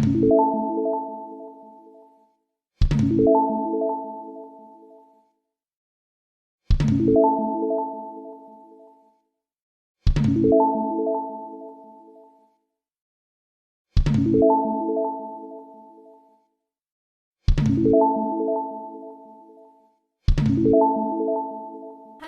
Hello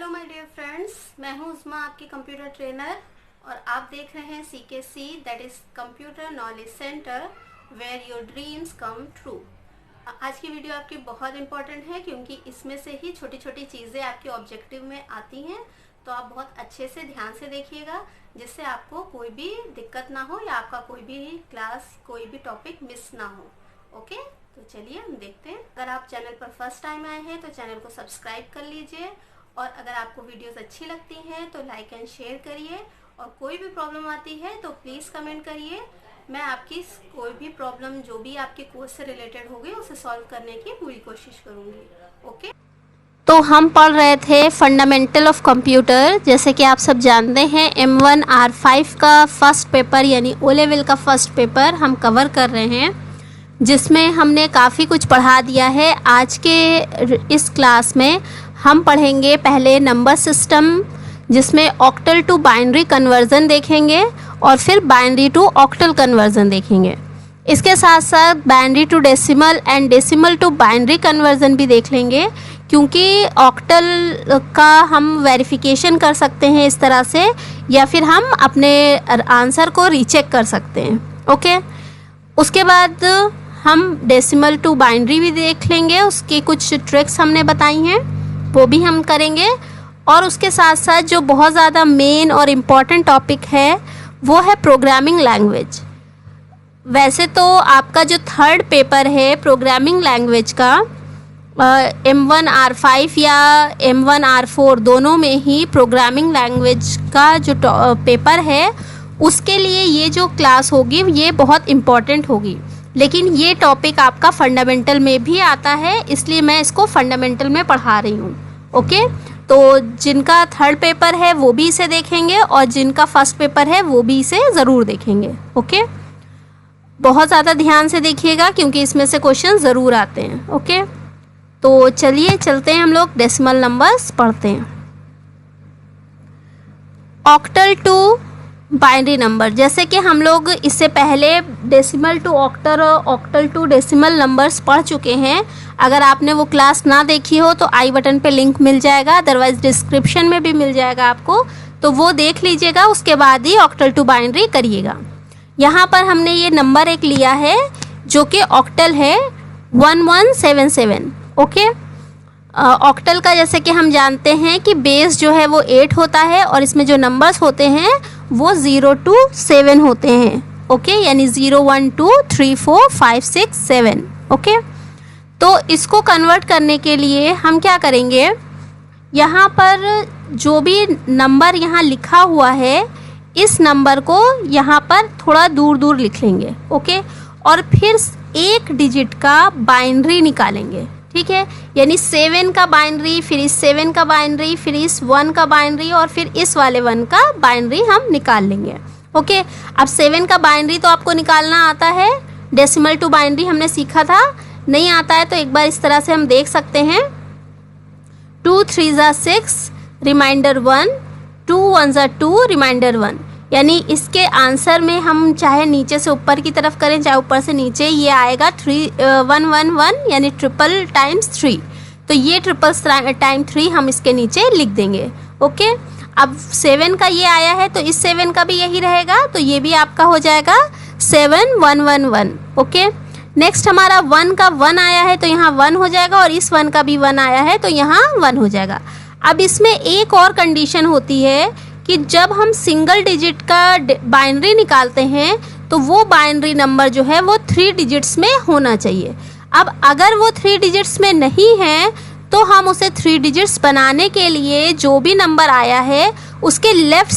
my dear friends, मैं हूं उस्मा, आपकी कंप्यूटर ट्रेनर, और आप देख रहे हैं CKC, that is computer knowledge centre, where your dreams come true. आज की वीडियो आपकी बहुत इंपॉर्टेंट है क्योंकि इसमें से ही छोटी छोटी चीज़ें आपके ऑब्जेक्टिव में आती हैं, तो आप बहुत अच्छे से ध्यान से देखिएगा जिससे आपको कोई भी दिक्कत ना हो या आपका कोई भी क्लास, कोई भी टॉपिक मिस ना हो। ओके, तो चलिए हम देखते हैं। अगर आप चैनल पर फर्स्ट टाइम आए हैं तो चैनल को सब्सक्राइब कर लीजिए, और अगर आपको वीडियोस अच्छी लगती हैं तो लाइक एंड शेयर करिए, और कोई भी प्रॉब्लम आती है तो प्लीज़ कमेंट करिए। मैं आपकी कोई भी प्रॉब्लम जो भी आपके कोर्स से रिलेटेड होगी उसे सॉल्व करने की पूरी कोशिश करूँगी। ओके, तो हम पढ़ रहे थे फंडामेंटल ऑफ कंप्यूटर। जैसे कि आप सब जानते हैं M1 R5 का फर्स्ट पेपर यानी ओ लेवल का फर्स्ट पेपर हम कवर कर रहे हैं, जिसमें हमने काफ़ी कुछ पढ़ा दिया है। आज के इस क्लास में हम पढ़ेंगे पहले नंबर सिस्टम, जिसमें ऑक्टल टू बाइनरी कन्वर्जन देखेंगे और फिर बाइनरी टू ऑक्टल कन्वर्जन देखेंगे। इसके साथ साथ binary to decimal and decimal to binary conversion भी देख लेंगे, क्योंकि ऑक्टल का हम वेरिफिकेशन कर सकते हैं इस तरह से, या फिर हम अपने आंसर को रीचेक कर सकते हैं। ओके, उसके बाद हम डेसिमल टू बाइनरी भी देख लेंगे, उसकी कुछ ट्रिक्स हमने बताई हैं वो भी हम करेंगे। और उसके साथ साथ जो बहुत ज़्यादा मेन और इम्पॉर्टेंट टॉपिक है वो है प्रोग्रामिंग लैंग्वेज। वैसे तो आपका जो थर्ड पेपर है प्रोग्रामिंग लैंग्वेज का, M1 R5 या M1 R4 दोनों में ही प्रोग्रामिंग लैंग्वेज का जो पेपर है, उसके लिए ये जो क्लास होगी ये बहुत इम्पॉर्टेंट होगी। लेकिन ये टॉपिक आपका फंडामेंटल में भी आता है, इसलिए मैं इसको फंडामेंटल में पढ़ा रही हूँ। ओके, तो जिनका थर्ड पेपर है वो भी इसे देखेंगे, और जिनका फर्स्ट पेपर है वो भी इसे ज़रूर देखेंगे। ओके, बहुत ज़्यादा ध्यान से देखिएगा क्योंकि इसमें से क्वेश्चन ज़रूर आते हैं। ओके, तो चलिए चलते हैं, हम लोग डेसिमल नंबर्स पढ़ते हैं। ऑक्टल टू बाइनरी नंबर, जैसे कि हम लोग इससे पहले डेसिमल टू ऑक्टल और ऑक्टल टू डेसिमल नंबर्स पढ़ चुके हैं। अगर आपने वो क्लास ना देखी हो तो आई बटन पे लिंक मिल जाएगा, अदरवाइज डिस्क्रिप्शन में भी मिल जाएगा आपको, तो वो देख लीजिएगा, उसके बाद ही ऑक्टल टू बाइनरी करिएगा। यहाँ पर हमने ये नंबर एक लिया है जो कि ऑक्टल है 1177। ओके, ऑक्टल का जैसे कि हम जानते हैं कि बेस जो है वो 8 होता है, और इसमें जो नंबर्स होते हैं वो 0 to 7 होते हैं। ओके, यानी 0 1 2 3 4 5 6 7। ओके, तो इसको कन्वर्ट करने के लिए हम क्या करेंगे, यहाँ पर जो भी नंबर यहाँ लिखा हुआ है इस नंबर को यहाँ पर थोड़ा दूर दूर लिख लेंगे। ओके, और फिर एक डिजिट का बाइनरी निकालेंगे। ठीक है, यानी 7 का बाइनरी, फिर इस 7 का बाइनरी, फिर इस 1 का बाइनरी, और फिर इस वाले 1 का बाइनरी हम निकाल लेंगे। ओके, अब 7 का बाइनरी तो आपको निकालना आता है, डेसिमल टू बाइनरी हमने सीखा था। नहीं आता है तो एक बार इस तरह से हम देख सकते हैं, 2 3 ज़ा 6 रिमाइंडर 1, 2 1 ज़ा 2 रिमाइंडर 1। यानी इसके आंसर में हम चाहे नीचे से ऊपर की तरफ करें चाहे ऊपर से नीचे, ये आएगा 111 यानी ट्रिपल टाइम्स 3। तो ये ट्रिपल टाइम 3 हम इसके नीचे लिख देंगे। ओके, अब 7 का ये आया है तो इस 7 का भी यही रहेगा, तो ये भी आपका हो जाएगा 7111। ओके, नेक्स्ट हमारा 1 का 1 आया है तो यहाँ 1 हो जाएगा, और इस 1 का भी 1 आया है तो यहाँ 1 हो जाएगा। अब इसमें एक और कंडीशन होती है कि जब हम सिंगल डिजिट का बाइनरी निकालते हैं तो वो बाइनरी नंबर जो है वो 3 डिजिट्स में होना चाहिए। अब अगर वो 3 डिजिट्स में नहीं है तो हम उसे 3 डिजिट्स बनाने के लिए जो भी नंबर आया है उसके लेफ़्ट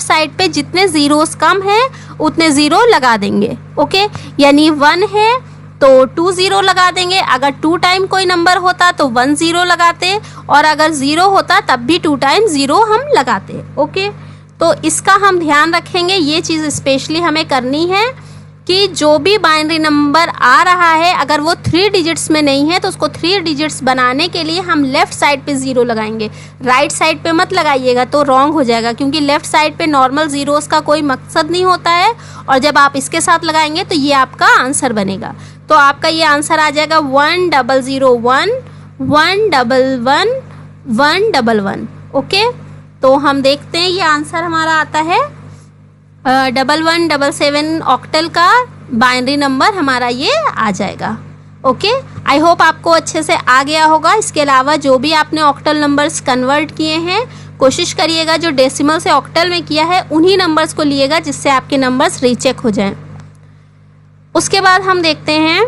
साइड पे जितने ज़ीरोस कम हैं उतने ज़ीरो लगा देंगे। ओके, यानी 1 है तो 2 0 लगा देंगे, अगर 2 टाइम कोई नंबर होता तो 1 0 लगाते, और अगर 0 होता तब भी 2 टाइम 0 हम लगाते। ओके, तो इसका हम ध्यान रखेंगे, ये चीज़ स्पेशली हमें करनी है। कि जो भी बाइनरी नंबर आ रहा है अगर वो 3 डिजिट्स में नहीं है तो उसको 3 डिजिट्स बनाने के लिए हम लेफ़्ट साइड पे 0 लगाएंगे, राइट साइड पे मत लगाइएगा तो रॉन्ग हो जाएगा, क्योंकि लेफ़्ट साइड पे नॉर्मल ज़ीरोज़ का कोई मकसद नहीं होता है, और जब आप इसके साथ लगाएंगे तो ये आपका आंसर बनेगा। तो आपका ये आंसर आ जाएगा 1001 111 111। ओके, तो हम देखते हैं ये आंसर हमारा आता है 1177 ऑक्टल का बाइनरी नंबर हमारा ये आ जाएगा। ओके, आई होप आपको अच्छे से आ गया होगा। इसके अलावा जो भी आपने ऑक्टल नंबर्स कन्वर्ट किए हैं कोशिश करिएगा जो डेसिमल से ऑक्टल में किया है उन्हीं नंबर्स को लिएगा, जिससे आपके नंबर्स रीचेक हो जाएं। उसके बाद हम देखते हैं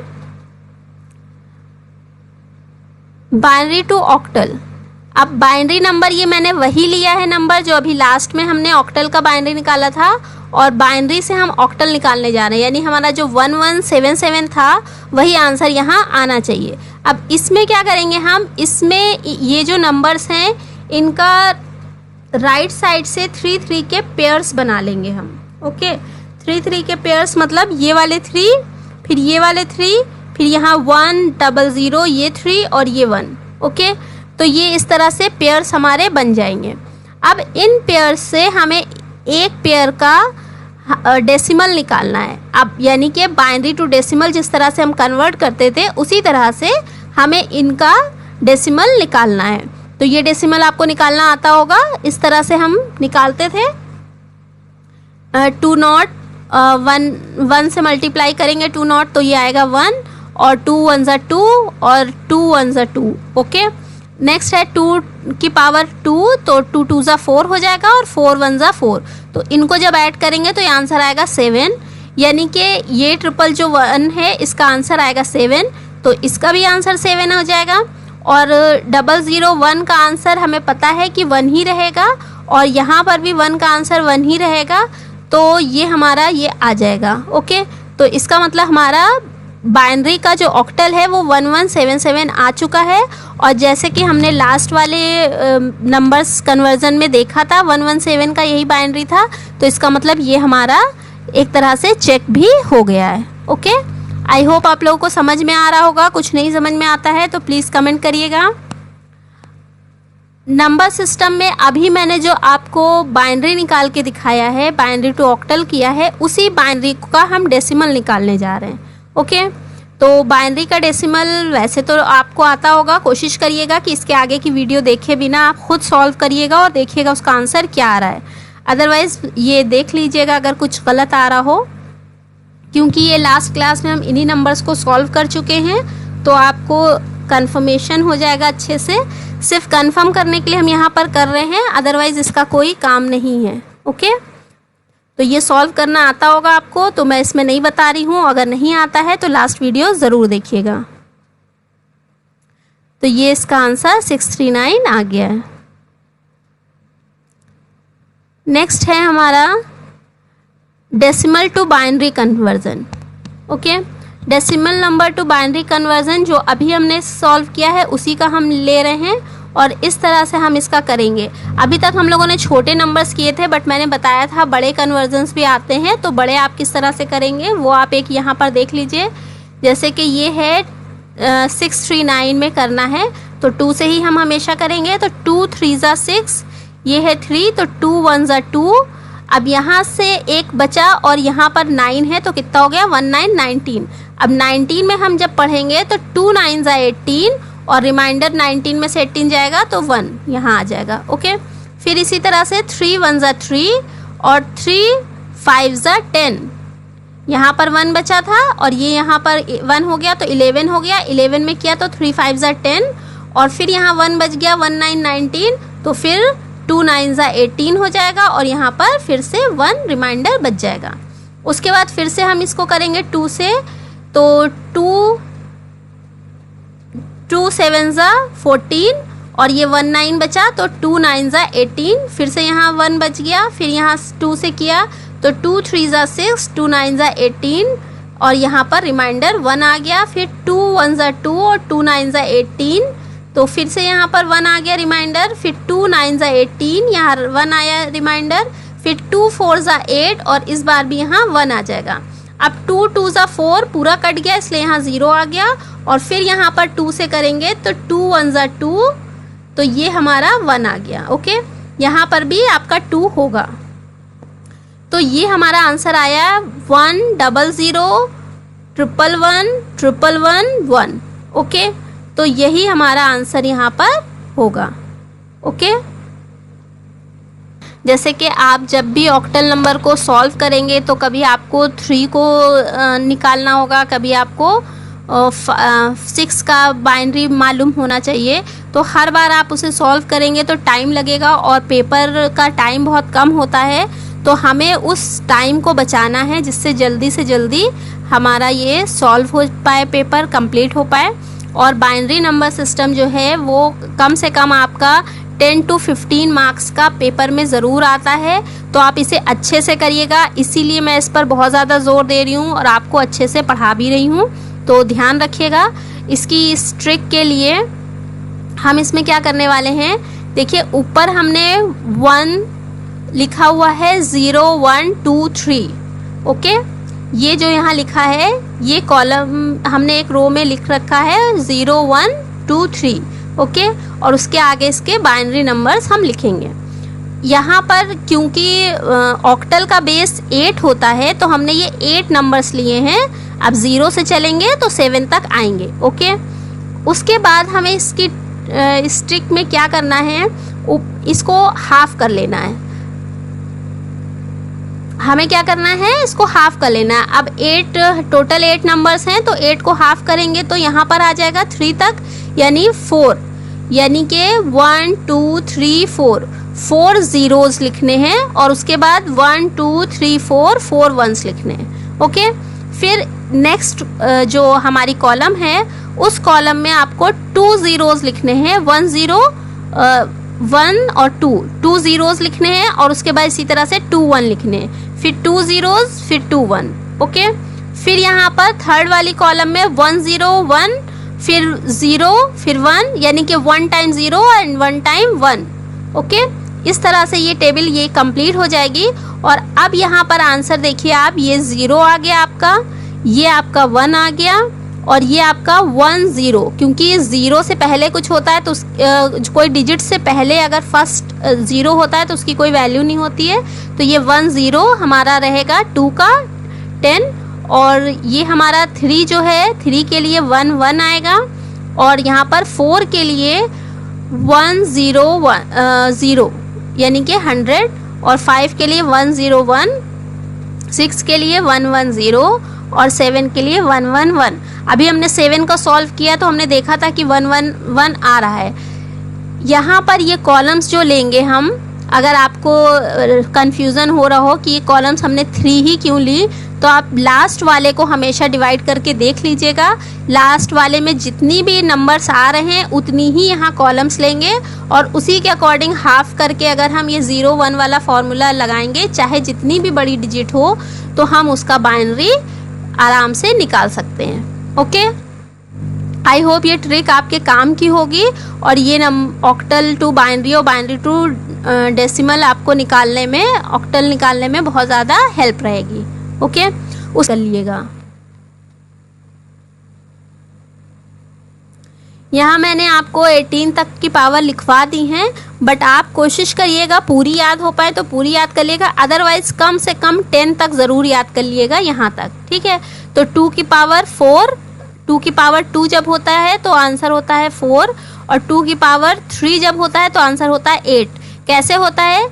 बाइनरी टू ऑक्टल। अब बाइनरी नंबर ये मैंने वही लिया है नंबर जो अभी लास्ट में हमने ऑक्टल का बाइनरी निकाला था, और बाइनरी से हम ऑक्टल निकालने जा रहे हैं, यानी हमारा जो 1177 था वही आंसर यहाँ आना चाहिए। अब इसमें क्या करेंगे हम, इसमें ये जो नंबर्स हैं इनका राइट साइड से 3 3 के पेयर्स बना लेंगे हम। ओके, 3 3 के पेयर्स मतलब ये वाले 3, फिर ये वाले 3, फिर यहाँ 100 ये 3 और ये 1। ओके, तो ये इस तरह से पेयर्स हमारे बन जाएंगे। अब इन पेयर्स से हमें एक पेयर का डेसिमल निकालना है। अब यानी कि बाइनरी टू डेसिमल जिस तरह से हम कन्वर्ट करते थे उसी तरह से हमें इनका डेसिमल निकालना है। तो ये डेसिमल आपको निकालना आता होगा, इस तरह से हम निकालते थे। 2 नॉट 1 से मल्टीप्लाई करेंगे 2 नॉट तो ये आएगा 1, और 2 1 ज़ा 2 और 2 1 ज़ा 2। ओके, नेक्स्ट है 2 की पावर 2, तो 2 2 ज़ा 4 हो जाएगा और 4 1 ज़ा 4। तो इनको जब ऐड करेंगे तो ये आंसर आएगा 7, यानी कि ये ट्रिपल जो 1 है इसका आंसर आएगा 7, तो इसका भी आंसर 7 हो जाएगा। और 001 का आंसर हमें पता है कि 1 ही रहेगा, और यहाँ पर भी 1 का आंसर 1 ही रहेगा, तो ये हमारा ये आ जाएगा। ओके, तो इसका मतलब हमारा बाइनरी का जो ऑक्टल है वो 1177 आ चुका है। और जैसे कि हमने लास्ट वाले नंबर्स कन्वर्जन में देखा था 117 का यही बाइनरी था, तो इसका मतलब ये हमारा एक तरह से चेक भी हो गया है। ओके, आई होप आप लोगों को समझ में आ रहा होगा। कुछ नहीं समझ में आता है तो प्लीज़ कमेंट करिएगा। नंबर सिस्टम में अभी मैंने जो आपको बाइनरी निकाल के दिखाया है, बाइनरी टू ऑक्टल किया है, उसी बाइनरी का हम डेसिमल निकालने जा रहे हैं। ओके, तो बाइनरी का डेसिमल वैसे तो आपको आता होगा, कोशिश करिएगा कि इसके आगे की वीडियो देखे बिना आप खुद सॉल्व करिएगा और देखिएगा उसका आंसर क्या आ रहा है। अदरवाइज़ ये देख लीजिएगा अगर कुछ गलत आ रहा हो, क्योंकि ये लास्ट क्लास में हम इन्हीं नंबर्स को सॉल्व कर चुके हैं, तो आपको कंफर्मेशन हो जाएगा अच्छे से। सिर्फ कंफर्म करने के लिए हम यहाँ पर कर रहे हैं, अदरवाइज़ इसका कोई काम नहीं है। ओके, तो ये सॉल्व करना आता होगा आपको, तो मैं इसमें नहीं बता रही हूँ। अगर नहीं आता है तो लास्ट वीडियो ज़रूर देखिएगा। तो ये इसका आंसर 639 आ गया है। नेक्स्ट है हमारा decimal to binary conversion. Okay, decimal number to binary conversion जो अभी हमने सॉल्व किया है उसी का हम ले रहे हैं, और इस तरह से हम इसका करेंगे। अभी तक हम लोगों ने छोटे नंबर्स किए थे, बट मैंने बताया था बड़े कन्वर्जन्स भी आते हैं, तो बड़े आप किस तरह से करेंगे वो आप एक यहाँ पर देख लीजिए। जैसे कि ये है 639 में करना है, तो 2 से ही हम हमेशा करेंगे। तो 2 3 ज़ा 6, ये है 3, तो 2 1 ज़ा 2। अब यहाँ से एक बचा और यहाँ पर 9 है, तो कितना हो गया 1 9 19। अब 19 में हम जब पढ़ेंगे तो 2 9 ज़ा 18, और रिमाइंडर 19 में से 18 जाएगा तो 1 यहाँ आ जाएगा। ओके, फिर इसी तरह से 3 1 ज़ा 3 और 3 5 ज़ा 10। यहाँ पर 1 बचा था और ये यहाँ पर 1 हो गया तो 11 हो गया। 11 में किया तो 3 5 ज़ा 10, और फिर यहाँ 1 बच गया 1 9 19, तो फिर 2 9 ज़ा 18 हो जाएगा, और यहाँ पर फिर से 1 रिमाइंडर बच जाएगा। उसके बाद फिर से हम इसको करेंगे 2 से, तो 2 7 ज़ा 14, और ये 1 9 बचा तो 2 9 ज़ा 18, फिर से यहाँ 1 बच गया, फिर यहाँ 2 से किया तो 2 3 ज़ा 6, 2 9 ज़ा 18, और यहाँ पर रिमाइंडर 1 आ गया। फिर 2 1 ज़ा 2 और 2 9 ज़ा 18, तो फिर से यहाँ पर 1 आ गया रिमाइंडर। फिर 2 9 ज़ा 18, यहाँ 1 आया रिमाइंडर। फिर 2 4 ज़ा 8, और इस बार भी यहाँ 1 आ जाएगा। अब 2 2 ज़ा 4 पूरा कट गया, इसलिए यहाँ 0 आ गया। और फिर यहाँ पर 2 से करेंगे तो 2 1 ज़ा 2, तो ये हमारा 1 आ गया। ओके, यहाँ पर भी आपका 2 होगा। तो ये हमारा आंसर आया 1 0 0 1 1 1 1 1 1। ओके, तो यही हमारा आंसर यहाँ पर होगा। ओके, जैसे कि आप जब भी ऑक्टल नंबर को सॉल्व करेंगे तो कभी आपको 3 को निकालना होगा, कभी आपको 6 का बाइनरी मालूम होना चाहिए। तो हर बार आप उसे सॉल्व करेंगे तो टाइम लगेगा और पेपर का टाइम बहुत कम होता है। तो हमें उस टाइम को बचाना है जिससे जल्दी से जल्दी हमारा ये सॉल्व हो पाए, पेपर कंप्लीट हो पाए। और बाइनरी नंबर सिस्टम जो है वो कम से कम आपका 10 to 15 मार्क्स का पेपर में ज़रूर आता है। तो आप इसे अच्छे से करिएगा, इसीलिए मैं इस पर बहुत ज़्यादा ज़ोर दे रही हूँ और आपको अच्छे से पढ़ा भी रही हूँ। तो ध्यान रखिएगा। इसकी इस ट्रिक के लिए हम इसमें क्या करने वाले हैं, देखिए ऊपर हमने 1 लिखा हुआ है, 0 1 2 3। ओके, ये जो यहाँ लिखा है ये कॉलम हमने एक रो में लिख रखा है 0 1 2 3। ओके, और उसके आगे इसके बाइनरी नंबर्स हम लिखेंगे। यहाँ पर क्योंकि ऑक्टल का बेस 8 होता है तो हमने ये 8 नंबर्स लिए हैं। अब 0 से चलेंगे तो 7 तक आएंगे। ओके, उसके बाद हमें इसकी इस ट्रिक में क्या करना है, इसको हाफ कर लेना है। हमें क्या करना है, इसको हाफ कर लेना है। अब 8 टोटल 8 नंबर्स हैं तो 8 को हाफ करेंगे तो यहाँ पर आ जाएगा 3 तक, यानी 4, यानी कि 1 2 3 4 ज़ीरोज़ लिखने हैं और उसके बाद 1 2 3 4 1s लिखने हैं। ओके, फिर नेक्स्ट जो हमारी कॉलम है उस कॉलम में आपको 2 ज़ीरोज़ लिखने हैं, 1 0 1 और 2 ज़ीरोज़ लिखने हैं और उसके बाद इसी तरह से 2 1 लिखने हैं, फिर 2 ज़ीरोज़ फिर 2 1। ओके, फिर यहाँ पर थर्ड वाली कॉलम में 1 0 1 फिर 0 फिर 1, यानी कि 1 टाइम 0 एंड 1 टाइम 1। ओके, इस तरह से ये टेबल ये कंप्लीट हो जाएगी। और अब यहाँ पर आंसर देखिए आप, ये 0 आ गया आपका, ये आपका 1 आ गया और ये आपका 1 0। क्योंकि 0 से पहले कुछ होता है तो कोई डिजिट से पहले अगर फर्स्ट 0 होता है तो उसकी कोई वैल्यू नहीं होती है। तो ये 1 0 हमारा रहेगा 2 का 10। और ये हमारा 3 जो है, 3 के लिए 1 1 आएगा और यहाँ पर 4 के लिए 1 0 1 0 यानी कि 100 और 5 के लिए 1 0 1, 6 के लिए 1 1 0 और 7 के लिए 1 1 1। अभी हमने 7 को सॉल्व किया तो हमने देखा था कि 1 1 1 आ रहा है। यहाँ पर ये कॉलम्स जो लेंगे हम, अगर आपको कंफ्यूजन हो रहा हो कि ये कॉलम्स हमने 3 ही क्यों ली, तो आप लास्ट वाले को हमेशा डिवाइड करके देख लीजिएगा। लास्ट वाले में जितनी भी नंबर्स आ रहे हैं उतनी ही यहाँ कॉलम्स लेंगे और उसी के अकॉर्डिंग हाफ करके अगर हम ये 0 1 वाला फॉर्मूला लगाएंगे, चाहे जितनी भी बड़ी डिजिट हो, तो हम उसका बाइनरी आराम से निकाल सकते हैं। ओके, आई होप ये ट्रिक आपके काम की होगी और ये ऑक्टल टू बाइनरी और बाइनरी टू डेसिमल आपको निकालने में, ऑक्टल निकालने में बहुत ज़्यादा हेल्प रहेगी। ओके, उस कर लिएगा। यहाँ मैंने आपको 18 तक की पावर लिखवा दी हैं, बट आप कोशिश करिएगा पूरी याद हो पाए तो पूरी याद कर लिएगा, अदरवाइज कम से कम 10 तक ज़रूर याद कर लिएगा यहाँ तक। ठीक है, तो 2 की पावर 4, 2 की पावर 2 जब होता है तो आंसर होता है 4 और 2 की पावर 3 जब होता है तो आंसर होता है 8। कैसे होता है,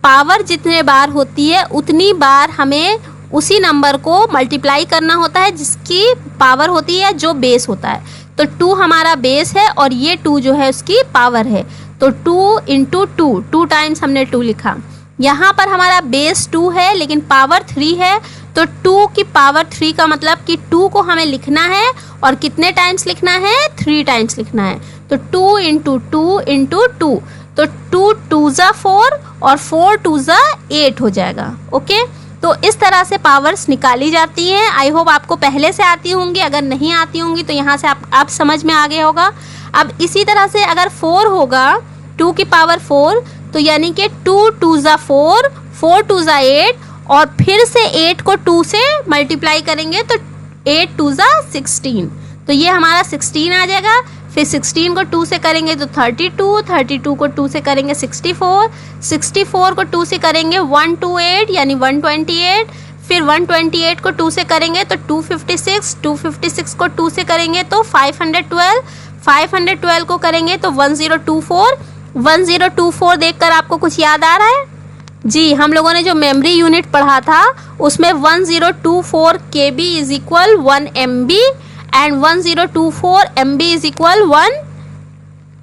पावर जितने बार होती है उतनी बार हमें उसी नंबर को मल्टीप्लाई करना होता है जिसकी पावर होती है, जो बेस होता है। तो 2 हमारा बेस है और ये 2 जो है उसकी पावर है, तो 2 इंटू 2 टाइम्स हमने 2 लिखा। यहाँ पर हमारा बेस 2 है लेकिन पावर 3 है, तो 2 की पावर 3 का मतलब कि 2 को हमें लिखना है और कितने टाइम्स लिखना है, 3 टाइम्स लिखना है। तो 2 इंटू 2 इंटू 2, तो 2 2 ज़ा 4 और 4 2 ज़ा 8 हो जाएगा। ओके, तो इस तरह से पावर्स निकाली जाती हैं। आई होप आपको पहले से आती होंगी, अगर नहीं आती होंगी तो यहाँ से आप समझ में आ गया होगा। अब इसी तरह से अगर 4 होगा, 2 की पावर 4, तो यानी कि 2 2 ज़ा 4, 4 2 ज़ा 8 और फिर से 8 को 2 से मल्टीप्लाई करेंगे तो 8 2 ज़ा 16, तो ये हमारा 16 आ जाएगा। फिर 16 को 2 से करेंगे तो 32, 32 को 2 से करेंगे 64, 64 को 2 से करेंगे 128 यानी 128, फिर 128 को 2 से करेंगे तो 256, 256 को 2 से करेंगे तो 512, 512 को करेंगे तो 1024, 1024 देखकर आपको कुछ याद आ रहा है? जी, हम लोगों ने जो मेमोरी यूनिट पढ़ा था उसमें 1024 KB is equal 1 MB and 1024 MB is equal 1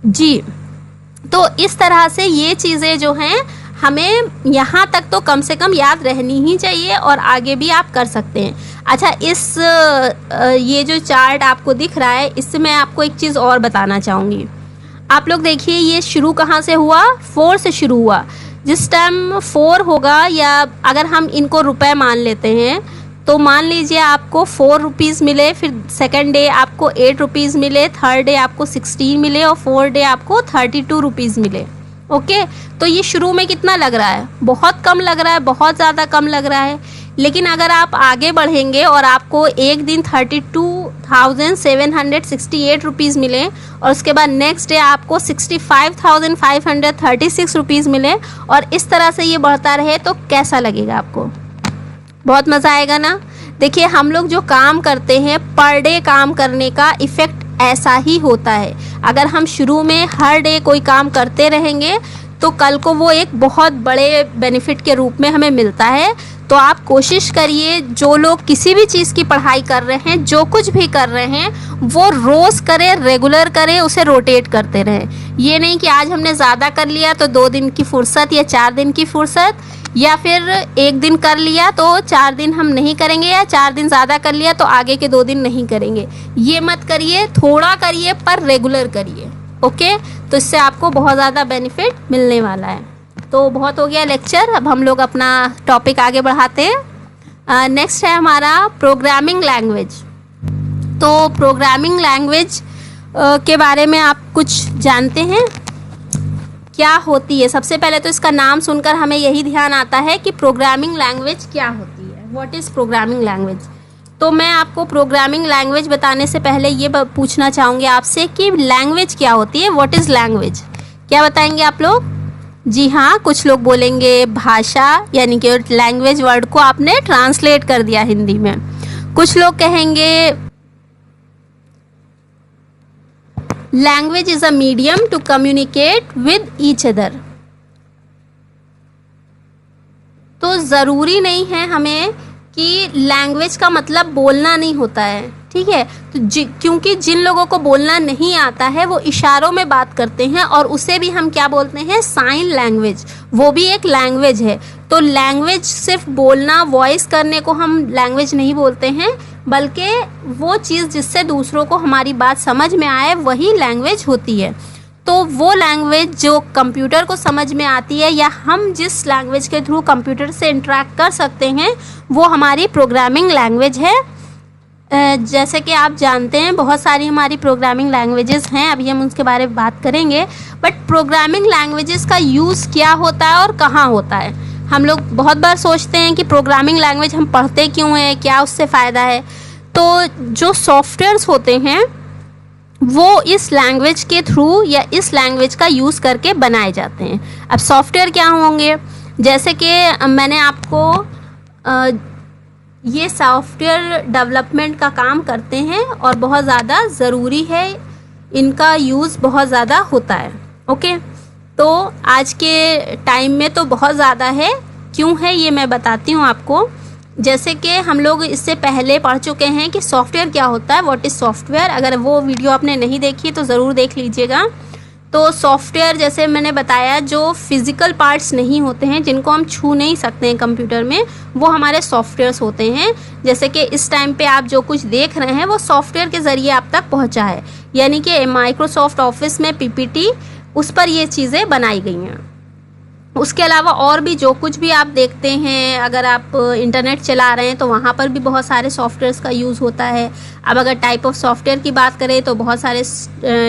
G। तो इस तरह से ये चीज़ें जो हैं हमें यहाँ तक तो कम से कम याद रहनी ही चाहिए और आगे भी आप कर सकते हैं। अच्छा, ये जो चार्ट आपको दिख रहा है इससे मैं आपको एक चीज़ और बताना चाहूँगी। आप लोग देखिए, ये शुरू कहाँ से हुआ? 4 से शुरू हुआ। जिस टाइम 4 होगा, या अगर हम इनको रुपए मान लेते हैं तो मान लीजिए आपको 4 रुपीज़ मिले, फिर सेकंड डे आपको 8 रुपीज़ मिले, थर्ड डे आपको 16 मिले और फोर्थ डे आपको 32 रुपीज़ मिले। ओके, तो ये शुरू में कितना लग रहा है? बहुत कम लग रहा है, बहुत ज़्यादा कम लग रहा है। लेकिन अगर आप आगे बढ़ेंगे और आपको एक दिन 32,768 रुपीज़ मिले और उसके बाद नेक्स्ट डे आपको 65,536 रुपीज़ मिले और इस तरह से ये बढ़ता रहे तो कैसा लगेगा आपको? बहुत मज़ा आएगा ना। देखिए, हम लोग जो काम करते हैं, पर डे काम करने का इफ़ेक्ट ऐसा ही होता है। अगर हम शुरू में हर डे कोई काम करते रहेंगे तो कल को वो एक बहुत बड़े बेनिफिट के रूप में हमें मिलता है। तो आप कोशिश करिए, जो लोग किसी भी चीज़ की पढ़ाई कर रहे हैं, जो कुछ भी कर रहे हैं, वो रोज़ करें, रेगुलर करें, उसे रोटेट करते रहें। ये नहीं कि आज हमने ज़्यादा कर लिया तो 2 दिन की फुर्सत या 4 दिन की फुर्सत, या फिर एक दिन कर लिया तो 4 दिन हम नहीं करेंगे, या 4 दिन ज़्यादा कर लिया तो आगे के 2 दिन नहीं करेंगे। ये मत करिए, थोड़ा करिए पर रेगुलर करिए। ओके, तो इससे आपको बहुत ज़्यादा बेनिफिट मिलने वाला है। तो बहुत हो गया लेक्चर, अब हम लोग अपना टॉपिक आगे बढ़ाते हैं। नेक्स्ट है हमारा प्रोग्रामिंग लैंग्वेज। तो प्रोग्रामिंग लैंग्वेज के बारे में आप कुछ जानते हैं? क्या होती है? सबसे पहले तो इसका नाम सुनकर हमें यही ध्यान आता है कि प्रोग्रामिंग लैंग्वेज क्या होती है, व्हाट इज़ प्रोग्रामिंग लैंग्वेज। तो मैं आपको प्रोग्रामिंग लैंग्वेज बताने से पहले ये पूछना चाहूँगी आपसे कि लैंग्वेज क्या होती है, व्हाट इज़ लैंग्वेज। क्या बताएंगे आप लोग? जी हाँ, कुछ लोग बोलेंगे भाषा, यानी कि लैंग्वेज वर्ड को आपने ट्रांसलेट कर दिया हिंदी में। कुछ लोग कहेंगे language is a medium to communicate with each other. तो ज़रूरी नहीं है हमें कि लैंग्वेज का मतलब बोलना नहीं होता है, ठीक है। तो क्योंकि जिन लोगों को बोलना नहीं आता है वो इशारों में बात करते हैं और उसे भी हम क्या बोलते हैं? Sign language. वो भी एक लैंग्वेज है। तो लैंग्वेज सिर्फ बोलना, वॉइस करने को हम लैंग्वेज नहीं बोलते हैं, बल्कि वो चीज़ जिससे दूसरों को हमारी बात समझ में आए वही लैंग्वेज होती है। तो वो लैंग्वेज जो कंप्यूटर को समझ में आती है, या हम जिस लैंग्वेज के थ्रू कंप्यूटर से इंटरेक्ट कर सकते हैं, वो हमारी प्रोग्रामिंग लैंग्वेज है। जैसे कि आप जानते हैं बहुत सारी हमारी प्रोग्रामिंग लैंग्वेजेस हैं, अभी हम उसके बारे में बात करेंगे। बट प्रोग्रामिंग लैंग्वेजेस का यूज़ क्या होता है और कहाँ होता है? हम लोग बहुत बार सोचते हैं कि प्रोग्रामिंग लैंग्वेज हम पढ़ते क्यों हैं, क्या उससे फ़ायदा है। तो जो सॉफ्टवेयर्स होते हैं वो इस लैंग्वेज के थ्रू या इस लैंग्वेज का यूज़ करके बनाए जाते हैं। अब सॉफ्टवेयर क्या होंगे? जैसे कि मैंने आपको ये सॉफ्टवेयर डेवलपमेंट का काम करते हैं और बहुत ज़्यादा ज़रूरी है, इनका यूज़ बहुत ज़्यादा होता है। ओके, तो आज के टाइम में तो बहुत ज़्यादा है। क्यों है ये मैं बताती हूँ आपको। जैसे कि हम लोग इससे पहले पढ़ चुके हैं कि सॉफ्टवेयर क्या होता है, व्हाट इज़ सॉफ्टवेयर। अगर वो वीडियो आपने नहीं देखी तो ज़रूर देख लीजिएगा। तो सॉफ्टवेयर, जैसे मैंने बताया, जो फिज़िकल पार्ट्स नहीं होते हैं, जिनको हम छू नहीं सकते हैं कंप्यूटर में, वो हमारे सॉफ्टवेयर्स होते हैं। जैसे कि इस टाइम पे आप जो कुछ देख रहे हैं वो सॉफ्टवेयर के ज़रिए आप तक पहुंचा है, यानी कि माइक्रोसॉफ्ट ऑफिस में पीपीटी, उस पर ये चीज़ें बनाई गई हैं। उसके अलावा और भी जो कुछ भी आप देखते हैं, अगर आप इंटरनेट चला रहे हैं तो वहाँ पर भी बहुत सारे सॉफ्टवेयर्स का यूज़ होता है। अब अगर टाइप ऑफ सॉफ्टवेयर की बात करें तो बहुत सारे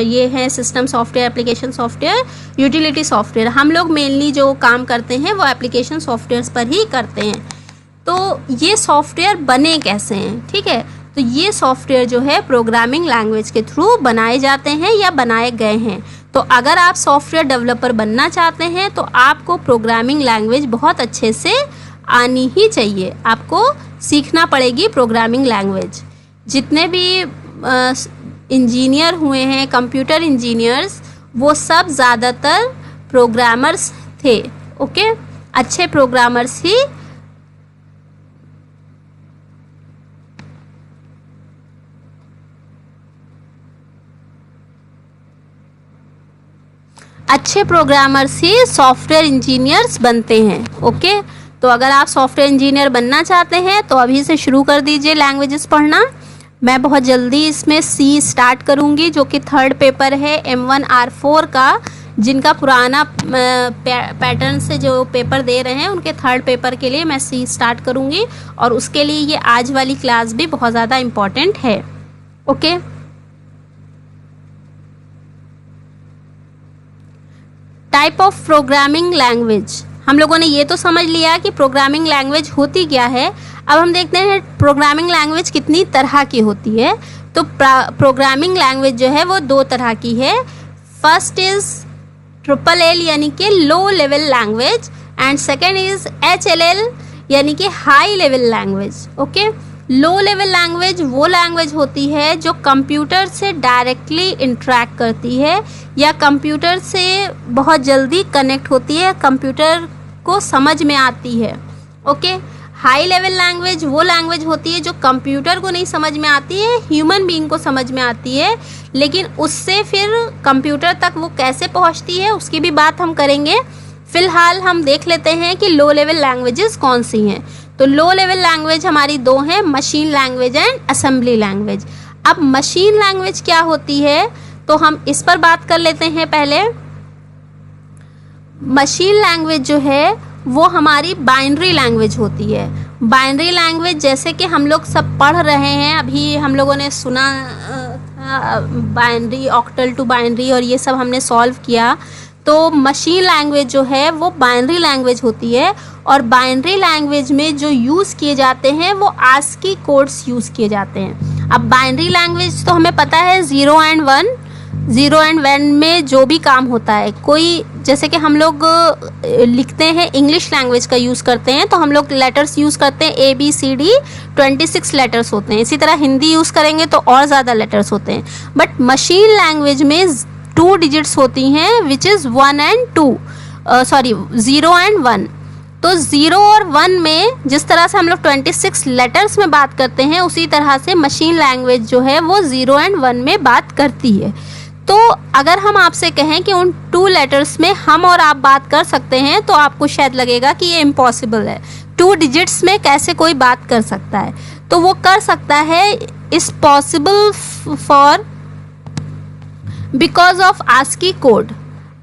ये हैं, system software, application software, utility software. हम लोग मेनली जो काम करते हैं वो एप्लीकेशन सॉफ्टवेयर्स पर ही करते हैं। तो ये सॉफ्टवेयर बने कैसे हैं, ठीक है। तो ये सॉफ्टवेयर जो है प्रोग्रामिंग लैंग्वेज के थ्रू बनाए जाते हैं या बनाए गए हैं। तो अगर आप सॉफ्टवेयर डेवलपर बनना चाहते हैं तो आपको प्रोग्रामिंग लैंग्वेज बहुत अच्छे से आनी ही चाहिए, आपको सीखना पड़ेगी प्रोग्रामिंग लैंग्वेज। जितने भी इंजीनियर हुए हैं, कंप्यूटर इंजीनियर्स, वो सब ज़्यादातर प्रोग्रामर्स थे, ओके। अच्छे प्रोग्रामर्स ही सॉफ्टवेयर इंजीनियर्स बनते हैं, ओके। तो अगर आप सॉफ्टवेयर इंजीनियर बनना चाहते हैं तो अभी से शुरू कर दीजिए लैंग्वेजेस पढ़ना। मैं बहुत जल्दी इसमें सी स्टार्ट करूंगी, जो कि थर्ड पेपर है M1R4 का। जिनका पुराना पैटर्न से जो पेपर दे रहे हैं उनके थर्ड पेपर के लिए मैं सी स्टार्ट करूंगी, और उसके लिए ये आज वाली क्लास भी बहुत ज़्यादा इम्पॉर्टेंट है, okay. Type of programming language, हम लोगों ने ये तो समझ लिया कि प्रोग्रामिंग लैंग्वेज होती क्या है। अब हम देखते हैं प्रोग्रामिंग लैंग्वेज कितनी तरह की होती है। तो प्रोग्रामिंग लैंग्वेज जो है वो दो तरह की है। फर्स्ट इज LLL यानी कि low level language, and second is HLL यानी कि high level language, okay. Low level language वो लैंग्वेज होती है जो कंप्यूटर से डायरेक्टली इंटरेक्ट करती है या कंप्यूटर से बहुत जल्दी कनेक्ट होती है, कंप्यूटर को समझ में आती है, ओके। हाई लेवल लैंग्वेज वो लैंग्वेज होती है जो कंप्यूटर को नहीं समझ में आती है, ह्यूमन बीइंग को समझ में आती है, लेकिन उससे फिर कंप्यूटर तक वो कैसे पहुंचती है उसकी भी बात हम करेंगे। फिलहाल हम देख लेते हैं कि लो लेवल लैंग्वेजेस कौन सी हैं। तो लो लेवल लैंग्वेज हमारी दो हैं, machine language and assembly language. अब मशीन लैंग्वेज क्या होती है तो हम इस पर बात कर लेते हैं पहले। मशीन लैंग्वेज जो है वो हमारी बाइनरी लैंग्वेज होती है। बाइनरी लैंग्वेज जैसे कि हम लोग सब पढ़ रहे हैं, अभी हम लोगों ने सुना बाइनरी, ऑक्टल टू बाइनरी, और ये सब हमने सॉल्व किया। तो मशीन लैंग्वेज जो है वो बाइनरी लैंग्वेज होती है, और बाइनरी लैंग्वेज में जो यूज़ किए जाते हैं वो ASCII कोड्स यूज़ किए जाते हैं। अब बाइनरी लैंग्वेज तो हमें पता है 0 and 1, 0 and 1 में जो भी काम होता है, कोई जैसे कि हम लोग लिखते हैं इंग्लिश लैंग्वेज का यूज़ करते हैं तो हम लोग लेटर्स यूज़ करते हैं ABCD, 26 लेटर्स होते हैं। इसी तरह हिंदी यूज़ करेंगे तो और ज़्यादा लेटर्स होते हैं। बट मशीन लैंग्वेज में 2 डिजिट्स होती हैं, विच इज़ 0 and 1। तो 0 और 1 में जिस तरह से हम लोग 26 लेटर्स में बात करते हैं, उसी तरह से मशीन लैंग्वेज जो है वो 0 and 1 में बात करती है। तो अगर हम आपसे कहें कि उन 2 लेटर्स में हम और आप बात कर सकते हैं तो आपको शायद लगेगा कि ये इम्पॉसिबल है, 2 डिजिट्स में कैसे कोई बात कर सकता है। तो वो कर सकता है, is possible for because of ASCII code.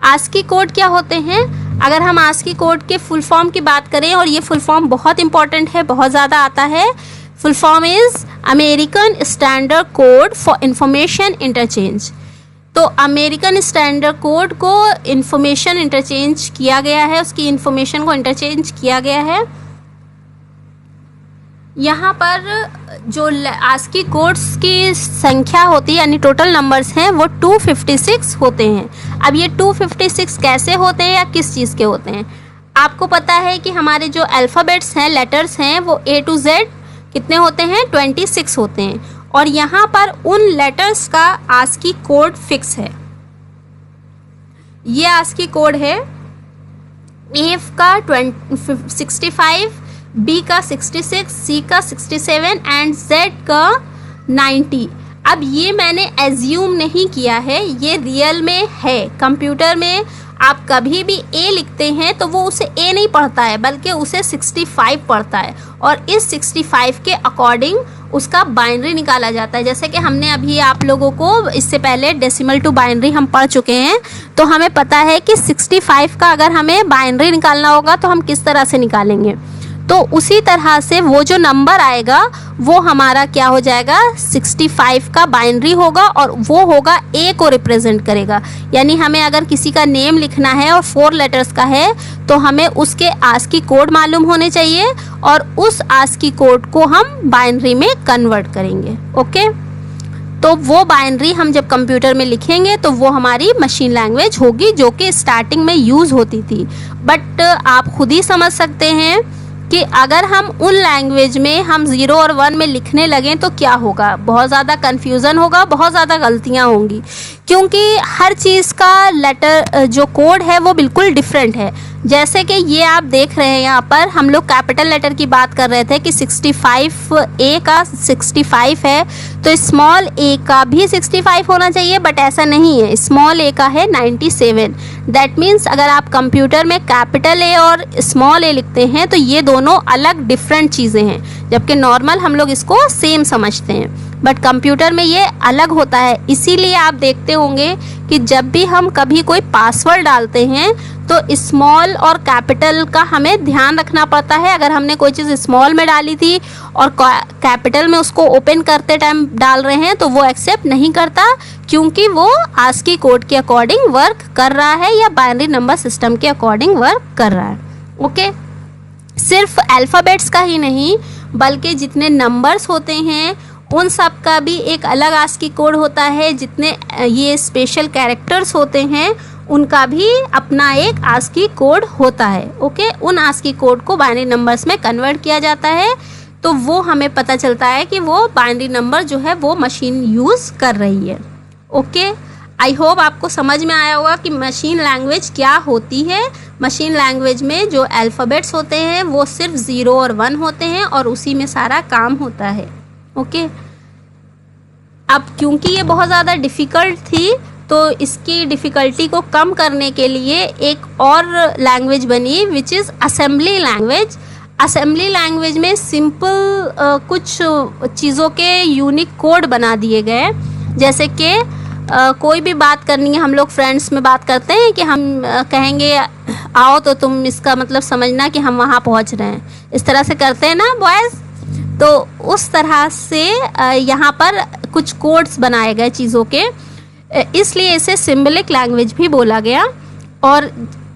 ASCII code क्या होते हैं? अगर हम ASCII कोड के फुल फॉर्म की बात करें, और ये फुल फॉर्म बहुत इंपॉर्टेंट है, बहुत ज़्यादा आता है। Full form is American standard code for information interchange. तो अमेरिकन स्टैंडर्ड कोड को इंफॉर्मेशन इंटरचेंज किया गया है, उसकी इंफॉर्मेशन को इंटरचेंज किया गया है। यहाँ पर जो ASCII कोड्स की संख्या होती है, यानी टोटल नंबर्स हैं, वो 256 होते हैं। अब ये 256 कैसे होते हैं या किस चीज़ के होते हैं? आपको पता है कि हमारे जो अल्फ़ाबेट्स हैं, लेटर्स हैं, वो A to Z कितने होते हैं? 26 होते हैं। और यहाँ पर उन लेटर्स का ASCII कोड फिक्स है। ये ASCII कोड है, A का 65, B का 66, C का 67 एंड Z का 90। अब ये मैंने एज्यूम नहीं किया है, ये रियल में है। कंप्यूटर में आप कभी भी A लिखते हैं तो वो उसे A नहीं पढ़ता है, बल्कि उसे 65 पढ़ता है, और इस 65 के अकॉर्डिंग उसका बाइनरी निकाला जाता है। जैसे कि हमने अभी आप लोगों को इससे पहले डेसिमल टू बाइनरी हम पढ़ चुके हैं, तो हमें पता है कि 65 का अगर हमें बाइनरी निकालना होगा तो हम किस तरह से निकालेंगे। तो उसी तरह से वो जो नंबर आएगा वो हमारा क्या हो जाएगा, 65 का बाइनरी होगा और वो होगा A को रिप्रेजेंट करेगा। यानी हमें अगर किसी का नेम लिखना है और 4 लेटर्स का है तो हमें उसके ASCII कोड मालूम होने चाहिए और उस ASCII कोड को हम बाइनरी में कन्वर्ट करेंगे। ओके, तो वो बाइनरी हम जब कंप्यूटर में लिखेंगे तो वो हमारी मशीन लैंग्वेज होगी, जो कि स्टार्टिंग में यूज़ होती थी। बट आप खुद ही समझ सकते हैं कि अगर हम उन लैंग्वेज में हम 0 और 1 में लिखने लगें तो क्या होगा, बहुत ज़्यादा कन्फ्यूज़न होगा, बहुत ज़्यादा गलतियाँ होंगी, क्योंकि हर चीज़ का लेटर जो कोड है वो बिल्कुल डिफरेंट है। जैसे कि ये आप देख रहे हैं यहाँ पर हम लोग कैपिटल लेटर की बात कर रहे थे कि 65 A का 65 है तो स्मॉल a का भी 65 होना चाहिए, बट ऐसा नहीं है, स्मॉल a का है 97। दैट मीन्स अगर आप कंप्यूटर में कैपिटल A और स्मॉल a लिखते हैं तो ये दोनों अलग डिफरेंट चीज़ें हैं, जबकि नॉर्मल हम लोग इसको सेम समझते हैं, बट कंप्यूटर में ये अलग होता है। इसीलिए आप देखते होंगे कि जब भी हम कभी कोई पासवर्ड डालते हैं तो स्मॉल और कैपिटल का हमें ध्यान रखना पड़ता है। अगर हमने कोई चीज़ स्मॉल में डाली थी और कैपिटल में उसको ओपन करते टाइम डाल रहे हैं तो वो एक्सेप्ट नहीं करता, क्योंकि वो ASCII कोड के अकॉर्डिंग वर्क कर रहा है या बाइनरी नंबर सिस्टम के अकॉर्डिंग वर्क कर रहा है। ओके, सिर्फ अल्फ़ाबेट्स का ही नहीं बल्कि जितने नंबर्स होते हैं उन सब का भी एक अलग ASCII कोड होता है, जितने ये स्पेशल कैरेक्टर्स होते हैं उनका भी अपना एक ASCII कोड होता है। ओके, उन ASCII कोड को बाइनरी नंबर्स में कन्वर्ट किया जाता है तो वो हमें पता चलता है कि वो बाइनरी नंबर जो है वो मशीन यूज़ कर रही है। ओके, आई होप आपको समझ में आया होगा कि मशीन लैंग्वेज क्या होती है। मशीन लैंग्वेज में जो अल्फ़ाबेट्स होते हैं वो सिर्फ 0 और 1 होते हैं और उसी में सारा काम होता है। ओके, अब क्योंकि ये बहुत ज़्यादा डिफ़िकल्ट थी तो इसकी डिफ़िकल्टी को कम करने के लिए एक और लैंग्वेज बनी which is assembly language. Assembly language में सिंपल कुछ चीज़ों के यूनिक कोड बना दिए गए, जैसे कि कोई भी बात करनी है, हम लोग फ्रेंड्स में बात करते हैं कि हम कहेंगे आओ तो तुम इसका मतलब समझना कि हम वहाँ पहुँच रहे हैं, इस तरह से करते हैं ना बॉयज़। तो उस तरह से यहाँ पर कुछ कोड्स बनाए गए चीज़ों के, इसलिए इसे सिंबलिक लैंग्वेज भी बोला गया। और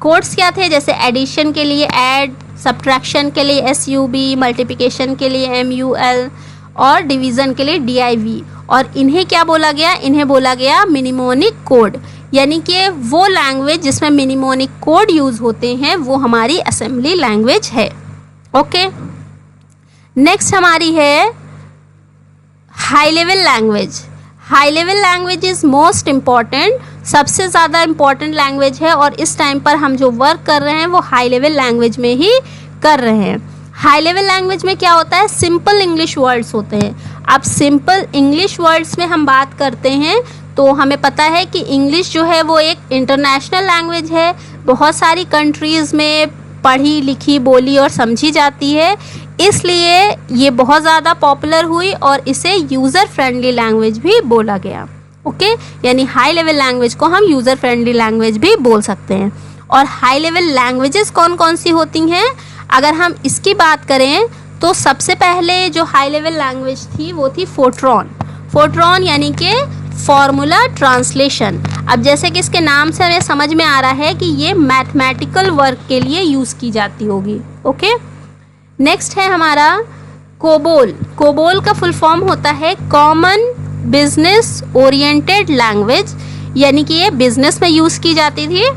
कोड्स क्या थे, जैसे एडिशन के लिए ऐड, सब्ट्रैक्शन के लिए SUB, मल्टीप्लिकेशन के लिए MUL और डिवीज़न के लिए DIV। और इन्हें क्या बोला गया, इन्हें बोला गया मिनिमोनिक कोड, यानी कि वो लैंग्वेज जिसमें मिनिमोनिक कोड यूज़ होते हैं वो हमारी असेंबली लैंग्वेज है। ओके, नेक्स्ट हमारी है high level language. High level language is most important, सबसे ज़्यादा इम्पॉर्टेंट लैंग्वेज है और इस टाइम पर हम जो वर्क कर रहे हैं वो हाई लेवल लैंग्वेज में ही कर रहे हैं। हाई लेवल लैंग्वेज में क्या होता है, सिंपल इंग्लिश वर्ड्स होते हैं। अब सिंपल इंग्लिश वर्ड्स में हम बात करते हैं तो हमें पता है कि इंग्लिश जो है वो एक इंटरनेशनल लैंग्वेज है, बहुत सारी कंट्रीज़ में पढ़ी लिखी बोली और समझी जाती है, इसलिए ये बहुत ज़्यादा पॉपुलर हुई और इसे यूज़र फ्रेंडली लैंग्वेज भी बोला गया। ओके, यानी हाई लेवल लैंग्वेज को हम यूज़र फ्रेंडली लैंग्वेज भी बोल सकते हैं। और हाई लेवल लैंग्वेजेस कौन कौन सी होती हैं, अगर हम इसकी बात करें तो सबसे पहले जो हाई लेवल लैंग्वेज थी वो थी फोर्ट्रॉन। फोर्ट्रॉन यानी कि फॉर्मूला ट्रांसलेशन। अब जैसे कि इसके नाम से हमें समझ में आ रहा है कि ये मैथमेटिकल वर्क के लिए यूज़ की जाती होगी। ओके, नेक्स्ट है हमारा कोबोल। कोबोल का फुल फॉर्म होता है कॉमन बिजनेस ओरिएंटेड लैंग्वेज, यानी कि ये बिजनेस में यूज़ की जाती थी।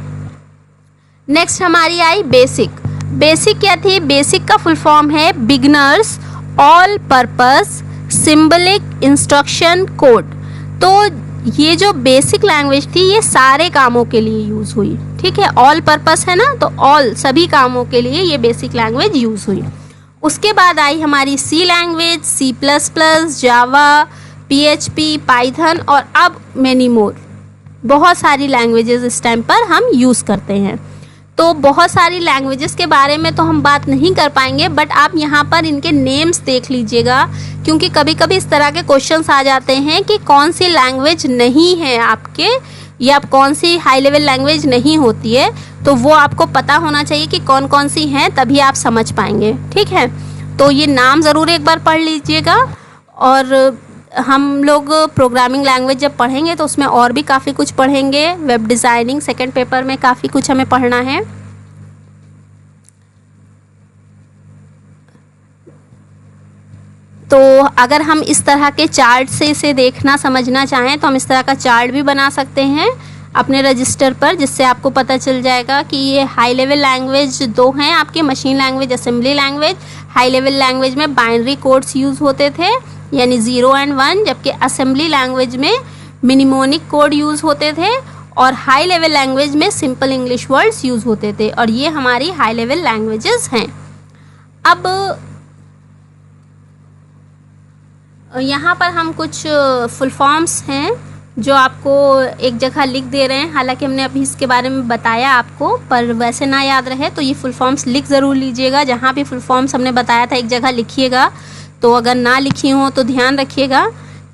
नेक्स्ट हमारी आई बेसिक। बेसिक क्या थी, बेसिक का फुल फॉर्म है beginners all purpose symbolic instruction code. तो ये जो बेसिक लैंग्वेज थी ये सारे कामों के लिए यूज़ हुई, ठीक है, ऑल पर्पस है ना, तो ऑल सभी कामों के लिए ये बेसिक लैंग्वेज यूज़ हुई। उसके बाद आई हमारी सी लैंग्वेज, C++, जावा, PHP, पाइथन और अब मैनी मोर। बहुत सारी लैंग्वेजेस इस टाइम पर हम यूज़ करते हैं। तो बहुत सारी लैंग्वेजेस के बारे में तो हम बात नहीं कर पाएंगे, बट आप यहाँ पर इनके नेम्स देख लीजिएगा, क्योंकि कभी कभी इस तरह के क्वेश्चंस आ जाते हैं कि कौन सी लैंग्वेज नहीं है आपके या कौन सी हाई लेवल लैंग्वेज नहीं होती है, तो वो आपको पता होना चाहिए कि कौन कौन सी हैं, तभी आप समझ पाएंगे। ठीक है, तो ये नाम ज़रूर एक बार पढ़ लीजिएगा। और हम लोग प्रोग्रामिंग लैंग्वेज जब पढ़ेंगे तो उसमें और भी काफ़ी कुछ पढ़ेंगे। वेब डिज़ाइनिंग सेकंड पेपर में काफ़ी कुछ हमें पढ़ना है। तो अगर हम इस तरह के चार्ट से इसे देखना समझना चाहें तो हम इस तरह का चार्ट भी बना सकते हैं अपने रजिस्टर पर, जिससे आपको पता चल जाएगा कि ये हाई लेवल लैंग्वेज दो हैं आपके, machine language, assembly language. High level language में बाइनरी कोड्स यूज़ होते थे, यानी 0 एंड 1, जबकि असेंबली लैंग्वेज में मिनिमोनिक कोड यूज़ होते थे और हाई लेवल लैंग्वेज में सिंपल इंग्लिश वर्ड्स यूज़ होते थे। और ये हमारी हाई लेवल लैंग्वेजेस हैं। अब यहाँ पर हम कुछ फुल फॉर्म्स हैं जो आपको एक जगह लिख दे रहे हैं। हालांकि हमने अभी इसके बारे में बताया आपको, पर वैसे ना याद रहे तो ये फुल फॉर्म्स लिख ज़रूर लीजिएगा। जहाँ भी फुल फॉर्म्स हमने बताया था एक जगह लिखिएगा। तो अगर ना लिखी हो तो ध्यान रखिएगा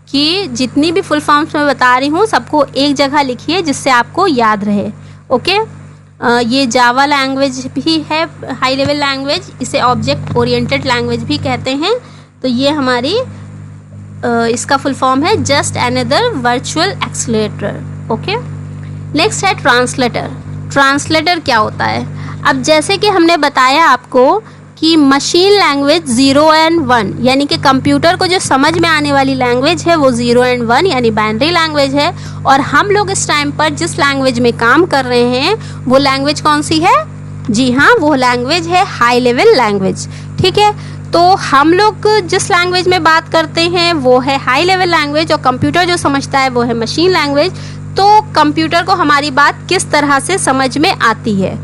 कि जितनी भी फुल फॉर्म्स मैं बता रही हूँ सबको एक जगह लिखिए, जिससे आपको याद रहे। ओके, ये जावा लैंग्वेज भी है हाई लेवल लैंग्वेज, इसे ऑब्जेक्ट ओरिएंटेड लैंग्वेज भी कहते हैं। तो ये हमारी इसका फुल फॉर्म है just another virtual accelerator. Okay, next है ट्रांसलेटर। ट्रांसलेटर क्या होता है? अब जैसे कि हमने बताया आपको कि मशीन लैंग्वेज 0 एंड 1, यानी कि कंप्यूटर को जो समझ में आने वाली लैंग्वेज है वो 0 एंड 1 यानी बाइनरी लैंग्वेज है। और हम लोग इस टाइम पर जिस लैंग्वेज में काम कर रहे हैं वो लैंग्वेज कौन सी है? जी हाँ, वो लैंग्वेज है हाई लेवल लैंग्वेज। ठीक है, तो हम लोग जिस लैंग्वेज में बात करते हैं वो है हाई लेवल लैंग्वेज और कंप्यूटर जो समझता है वो है मशीन लैंग्वेज। तो कंप्यूटर को हमारी बात किस तरह से समझ में आती है?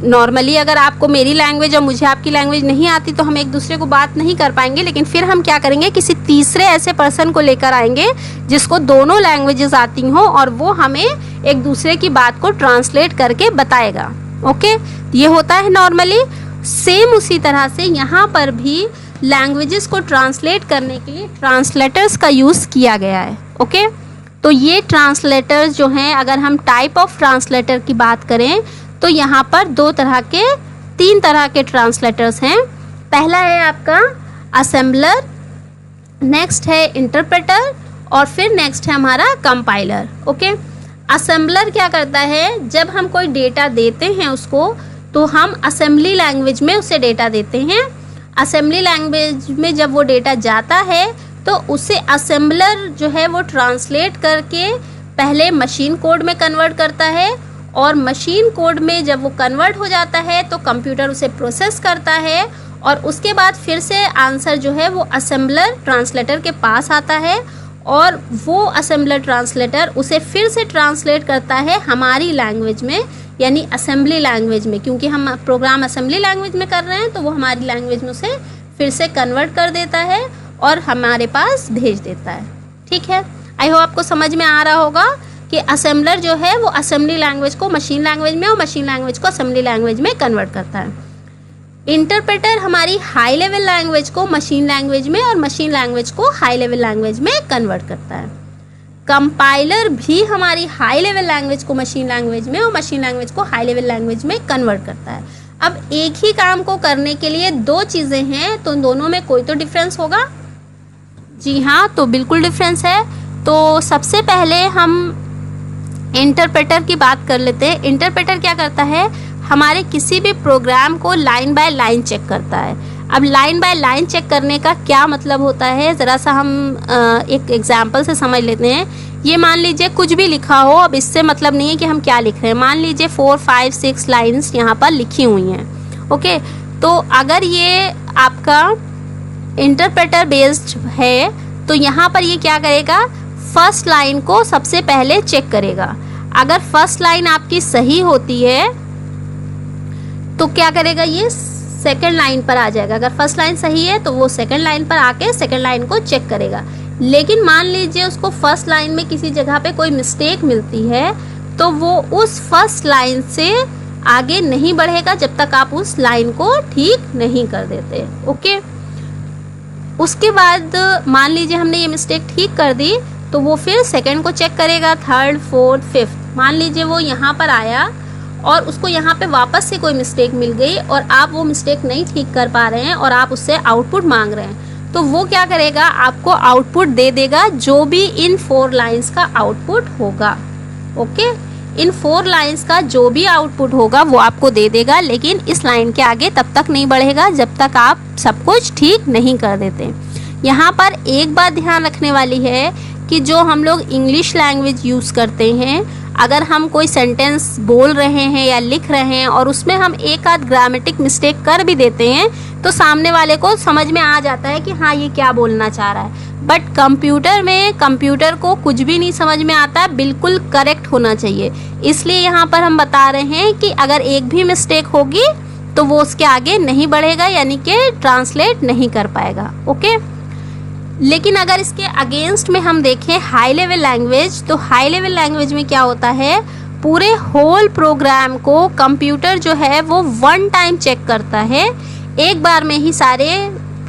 नॉर्मली अगर आपको मेरी लैंग्वेज और मुझे आपकी लैंग्वेज नहीं आती तो हम एक दूसरे को बात नहीं कर पाएंगे, लेकिन फिर हम क्या करेंगे, किसी तीसरे ऐसे पर्सन को लेकर आएंगे जिसको दोनों लैंग्वेजेस आती हों और वो हमें एक दूसरे की बात को ट्रांसलेट करके बताएगा। ओके, ये होता है नॉर्मली। सेम उसी तरह से यहाँ पर भी लैंग्वेजेस को ट्रांसलेट करने के लिए ट्रांसलेटर्स का यूज़ किया गया है। ओके, तो ये ट्रांसलेटर्स जो हैं, अगर हम टाइप ऑफ ट्रांसलेटर की बात करें तो यहाँ पर तीन तरह के ट्रांसलेटर्स हैं। पहला है आपका असेंबलर, नेक्स्ट है इंटरप्रेटर और फिर नेक्स्ट है हमारा कंपाइलर। ओके, असेंबलर क्या करता है, जब हम कोई डेटा देते हैं उसको तो हम असेंबली लैंग्वेज में उसे डेटा देते हैं। असेंबली लैंग्वेज में जब वो डेटा जाता है तो उसे असेंबलर जो है वो ट्रांसलेट करके पहले मशीन कोड में कन्वर्ट करता है और मशीन कोड में जब वो कन्वर्ट हो जाता है तो कंप्यूटर उसे प्रोसेस करता है और उसके बाद फिर से आंसर जो है वो असेंबलर ट्रांसलेटर के पास आता है और वो असेंबलर ट्रांसलेटर उसे फिर से ट्रांसलेट करता है हमारी लैंग्वेज में, यानी असेंबली लैंग्वेज में। क्योंकि हम प्रोग्राम असेंबली लैंग्वेज में कर रहे हैं तो वो हमारी लैंग्वेज में उसे फिर से कन्वर्ट कर देता है और हमारे पास भेज देता है। ठीक है, आई होप आपको समझ में आ रहा होगा कि असेंबलर जो है वो असेंबली लैंग्वेज को मशीन लैंग्वेज में और मशीन लैंग्वेज को असेंबली लैंग्वेज में कन्वर्ट करता है। इंटरप्रेटर हमारी हाई लेवल लैंग्वेज को मशीन लैंग्वेज में और मशीन लैंग्वेज को हाई लेवल लैंग्वेज में कन्वर्ट करता है। कंपाइलर भी हमारी हाई लेवल लैंग्वेज को मशीन लैंग्वेज में और मशीन लैंग्वेज को हाई लेवल लैंग्वेज में कन्वर्ट करता है। अब एक ही काम को करने के लिए दो चीज़ें हैं, तो दोनों में कोई तो डिफरेंस होगा। जी हाँ, तो बिल्कुल डिफरेंस है। तो सबसे पहले हम इंटरप्रेटर की बात कर लेते हैं। इंटरप्रेटर क्या करता है, हमारे किसी भी प्रोग्राम को लाइन बाय लाइन चेक करता है। अब लाइन बाय लाइन चेक करने का क्या मतलब होता है, ज़रा सा हम एक एग्जांपल से समझ लेते हैं। ये मान लीजिए कुछ भी लिखा हो, अब इससे मतलब नहीं है कि हम क्या लिख रहे हैं। मान लीजिए 4, 5, 6 लाइन्स यहाँ पर लिखी हुई हैं। ओके, तो अगर ये आपका इंटरप्रेटर बेस्ड है तो यहाँ पर ये क्या करेगा, फर्स्ट लाइन को सबसे पहले चेक करेगा। अगर फर्स्ट लाइन आपकी सही होती है तो क्या करेगा, ये सेकंड लाइन पर आ जाएगा। अगर फर्स्ट लाइन सही है तो वो सेकंड लाइन पर आके सेकंड लाइन को चेक करेगा। लेकिन मान लीजिए उसको फर्स्ट लाइन में किसी जगह पे कोई मिस्टेक मिलती है तो वो उस फर्स्ट लाइन से आगे नहीं बढ़ेगा जब तक आप उस लाइन को ठीक नहीं कर देते। ओके, उसके बाद मान लीजिए हमने ये मिस्टेक ठीक कर दी तो वो फिर सेकंड को चेक करेगा, थर्ड, फोर्थ, फिफ्थ। मान लीजिए वो यहाँ पर आया और उसको यहाँ पे वापस से कोई मिस्टेक मिल गई और आप वो मिस्टेक नहीं ठीक कर पा रहे हैं और आप उससे आउटपुट मांग रहे हैं, तो वो क्या करेगा, आपको आउटपुट दे देगा जो भी इन 4 लाइंस का आउटपुट होगा। ओके, इन 4 लाइंस का जो भी आउटपुट होगा वो आपको दे देगा, लेकिन इस लाइन के आगे तब तक नहीं बढ़ेगा जब तक आप सब कुछ ठीक नहीं कर देते। यहाँ पर एक बात ध्यान रखने वाली है कि जो हम लोग इंग्लिश लैंग्वेज यूज़ करते हैं, अगर हम कोई सेंटेंस बोल रहे हैं या लिख रहे हैं और उसमें हम एक आध ग्रामेटिक मिस्टेक कर भी देते हैं तो सामने वाले को समझ में आ जाता है कि हाँ ये क्या बोलना चाह रहा है। बट कंप्यूटर में कंप्यूटर को कुछ भी नहीं समझ में आता, बिल्कुल करेक्ट होना चाहिए। इसलिए यहाँ पर हम बता रहे हैं कि अगर एक भी मिस्टेक होगी तो वो उसके आगे नहीं बढ़ेगा, यानी कि ट्रांसलेट नहीं कर पाएगा। ओके, लेकिन अगर इसके अगेंस्ट में हम देखें हाई लेवल लैंग्वेज, तो हाई लेवल लैंग्वेज में क्या होता है, पूरे होल प्रोग्राम को कंप्यूटर जो है वो 1 टाइम चेक करता है, एक बार में ही सारे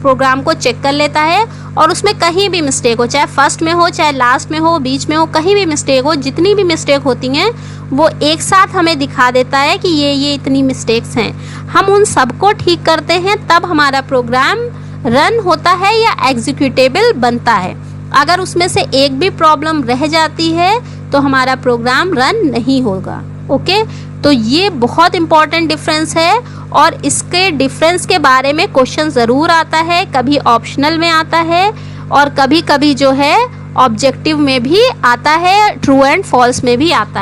प्रोग्राम को चेक कर लेता है और उसमें कहीं भी मिस्टेक हो, चाहे फर्स्ट में हो, चाहे लास्ट में हो, बीच में हो, कहीं भी मिस्टेक हो, जितनी भी मिस्टेक होती हैं वो एक साथ हमें दिखा देता है कि ये इतनी मिस्टेक्स हैं। हम उन सबको ठीक करते हैं, तब हमारा प्रोग्राम रन होता है या एग्जीक्यूटेबल बनता है। अगर उसमें से एक भी प्रॉब्लम रह जाती है तो हमारा प्रोग्राम रन नहीं होगा। ओके, तो ये बहुत इम्पॉर्टेंट डिफरेंस है और इसके डिफरेंस के बारे में क्वेश्चन ज़रूर आता है, कभी ऑप्शनल में आता है और कभी कभी जो है ऑब्जेक्टिव में भी आता है, ट्रू एंड फॉल्स में भी आता है।